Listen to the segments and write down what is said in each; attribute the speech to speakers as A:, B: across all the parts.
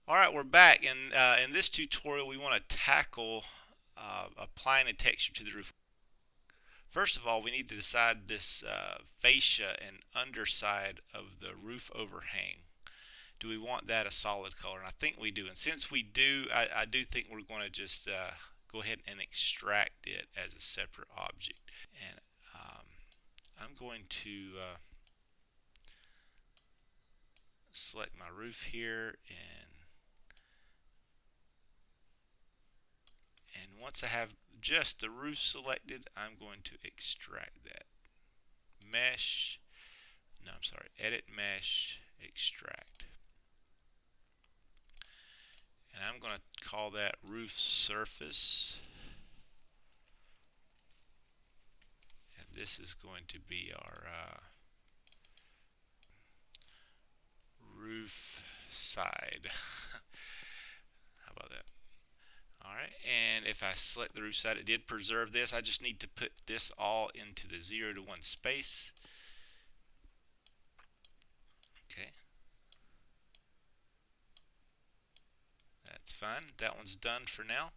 A: Alright, we're back, and in this tutorial we want to tackle applying a texture to the roof. First of all, we need to decide this fascia and underside of the roof overhang. Do we want that a solid color? And I think we do. And since we do, I do think we're going to just go ahead and extract it as a separate object. And I'm going to select my roof here, and once I have just the roof selected, I'm going to extract that. Mesh, no, I'm sorry, edit mesh, extract. And I'm going to call that roof surface. And this is going to be our roof side. How about that? Alright, and if I select the roof side, it did preserve this. I just need to put this all into the 0 to 1 space. Okay. That's fine. That one's done for now.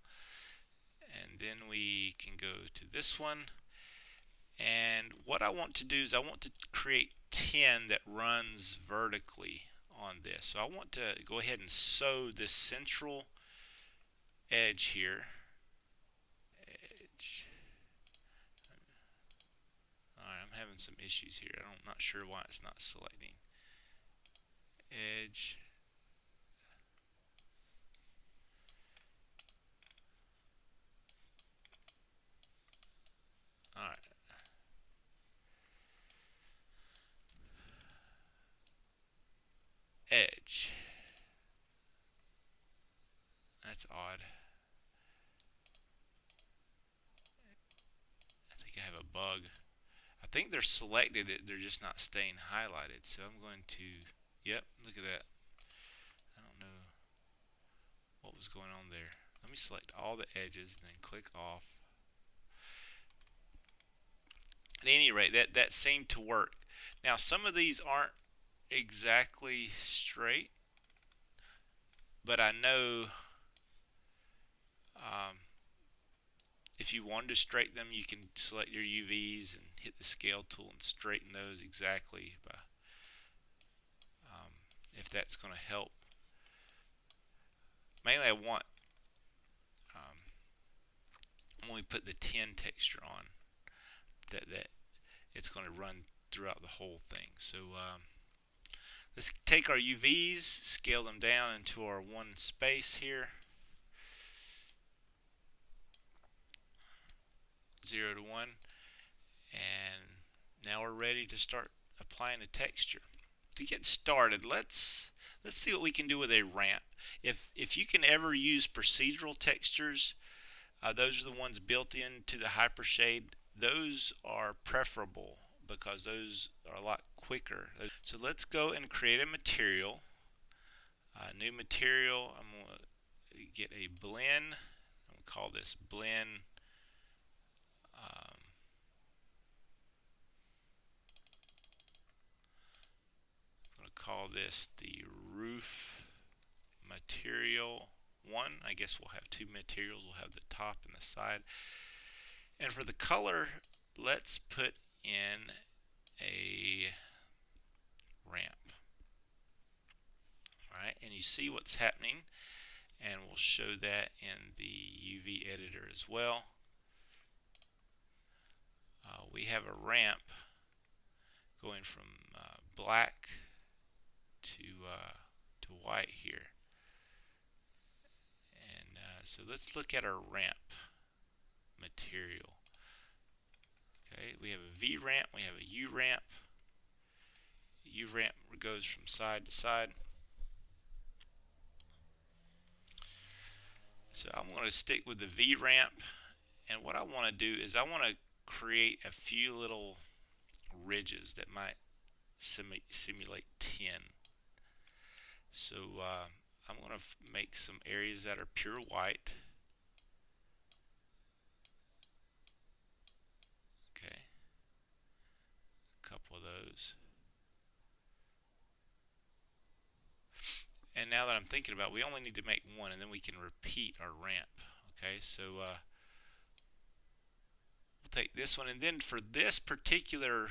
A: And then we can go to this one. And what I want to do is I want to create 10 that runs vertically on this. So I want to go ahead and sew this central edge here. Edge. Alright, I'm having some issues here. I'm not sure why it's not selecting. Edge. Alright. Edge. That's odd. I think I have a bug. I think they're selected, they're just not staying highlighted. So I'm going to, yep, look at that. I don't know what was going on there. Let me select all the edges and then click off. At any rate, that seemed to work. Now some of these aren't exactly straight, but I know if you wanted to straighten them, you can select your UVs and hit the scale tool and straighten those exactly by, if that's going to help. Mainly I want, when we put the 10 texture on, that it's going to run throughout the whole thing. So let's take our UVs, scale them down into our one space here. 0 to 1. And now we're ready to start applying a texture. To get started, let's see what we can do with a ramp. If you can ever use procedural textures, those are the ones built into the Hypershade. Those are preferable because those are a lot quicker. So let's go and create a material. New material. I'm going to get a blend. I'm going to call this blend. I'm going to call this the roof material 1. I guess we'll have two materials. We'll have the top and the side. And for the color, let's put in a ramp. Alright, and you see what's happening, and we'll show that in the UV editor as well. We have a ramp going from black to white here. And so let's look at our ramp material. Okay, we have a V ramp, we have a U ramp. U ramp goes from side to side. So I'm going to stick with the V ramp, and what I want to do is I want to create a few little ridges that might simulate 10. So I'm going to make some areas that are pure white. Okay, a couple of those. And now that I'm thinking about it, we only need to make one, and then we can repeat our ramp. Okay, so we'll take this one, and then for this particular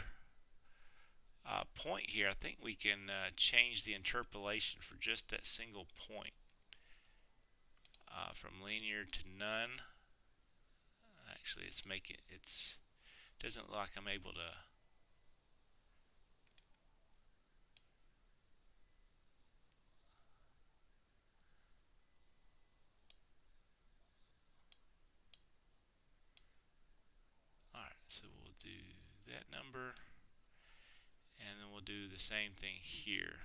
A: point here, I think we can change the interpolation for just that single point from linear to none. Actually, it's doesn't look like I'm able to. Alright, so we'll do that number, and then we'll do the same thing here.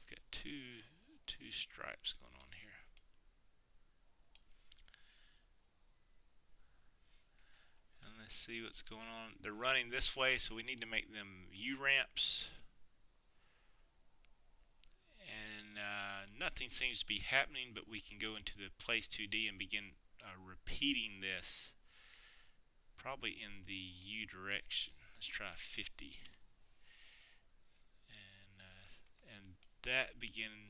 A: We've got two stripes going on here. And let's see what's going on. They're running this way, so we need to make them U ramps. And nothing seems to be happening, but we can go into the place 2D and begin repeating this, probably in the U direction. Let's try 50, and that begins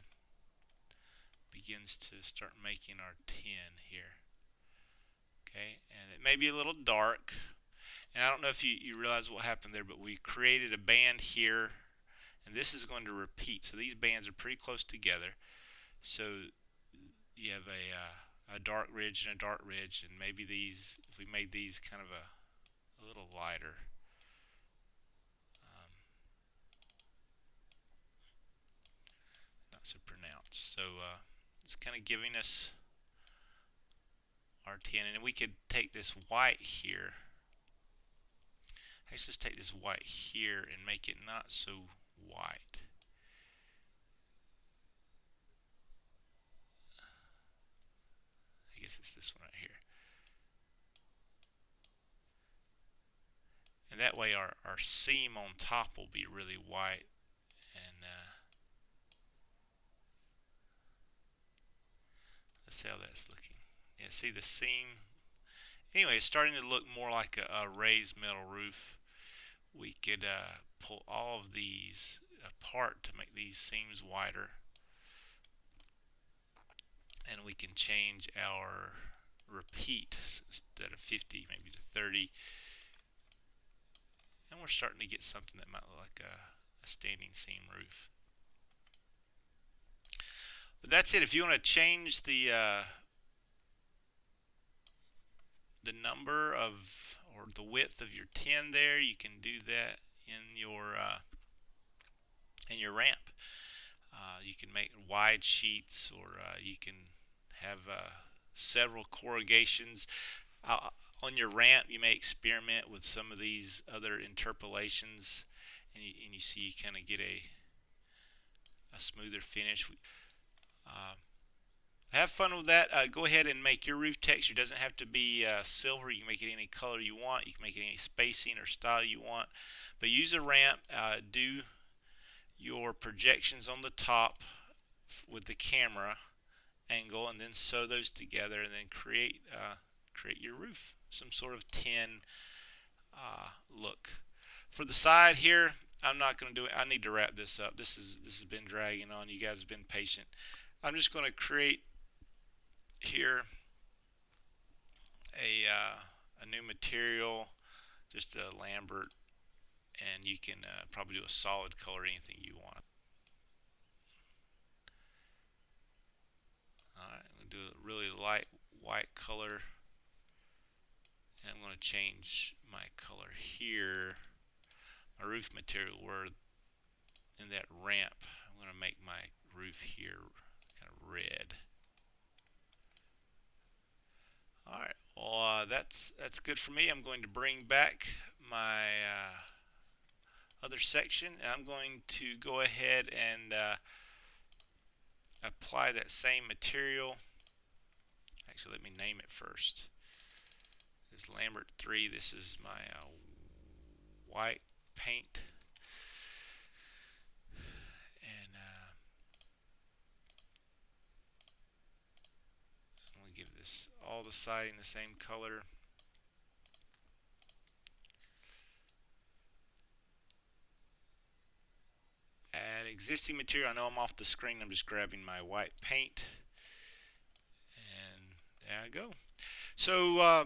A: to start making our 10 here. Okay, and it may be a little dark, and I don't know if you realize what happened there, but we created a band here, and this is going to repeat. So these bands are pretty close together. So you have a dark ridge and a dark ridge, and maybe these, if we made these kind of a little lighter, not so pronounced. So it's kind of giving us our 10, and we could take this white here. Let's just take this white here and make it not so white. I guess it's this one right here. And that way our seam on top will be really white. And let's see how that's looking. Yeah, see the seam? Anyway, it's starting to look more like a raised metal roof. We could pull all of these apart to make these seams wider. And we can change our repeat instead of 50, maybe to 30. And we're starting to get something that might look like a standing seam roof. But that's it. If you want to change the number of, or the width of your 10 there, you can do that in your ramp. You can make wide sheets, or you can have several corrugations. On your ramp, you may experiment with some of these other interpolations, and you see you kind of get a smoother finish. Have fun with that. Go ahead and make your roof texture. It doesn't have to be silver. You can make it any color you want. You can make it any spacing or style you want. But use a ramp. Do your projections on the top with the camera angle, and then sew those together, and then create your roof, some sort of 10 look. For the side here, I'm not going to do it. I need to wrap this up. This has been dragging on. You guys have been patient. I'm just going to create here a new material, just a Lambert, and you can probably do a solid color, anything you want. Alright, I'm going to do a really light white color, and I'm going to change my color here. My roof material, where in that ramp, I'm going to make my roof here kind of red. Alright, well that's good for me. I'm going to bring back my other section, and I'm going to go ahead and apply that same material. Actually, let me name it first. This is Lambert 3. This is my white paint. And I'm going to give this all the siding the same color. existing material. I know I'm off the screen. I'm just grabbing my white paint, and there I go. So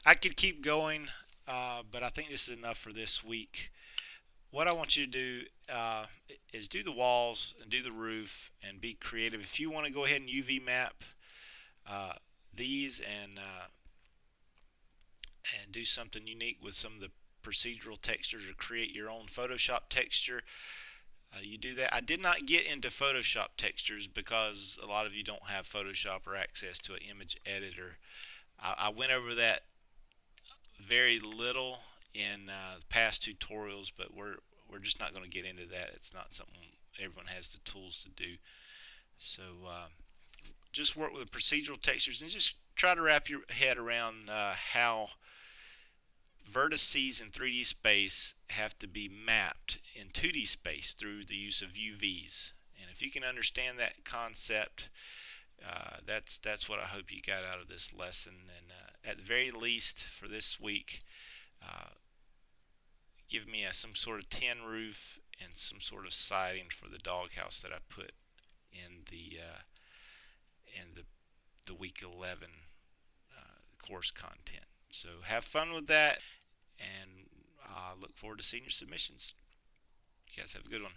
A: I could keep going, but I think this is enough for this week. What I want you to do is do the walls and do the roof and be creative. If you want to go ahead and UV map uh, these and do something unique with some of the procedural textures or create your own Photoshop texture, you do that. I did not get into Photoshop textures because a lot of you don't have Photoshop or access to an image editor. I went over that very little in past tutorials, but we're just not going to get into that. It's not something everyone has the tools to do. So just work with the procedural textures and just try to wrap your head around how vertices in 3D space have to be mapped in 2D space through the use of UVs. And if you can understand that concept, that's what I hope you got out of this lesson. And at the very least for this week, uh, give me some sort of tin roof and some sort of siding for the doghouse that I put in the week 11 course content. So have fun with that, and I look forward to seeing your submissions. You guys have a good one.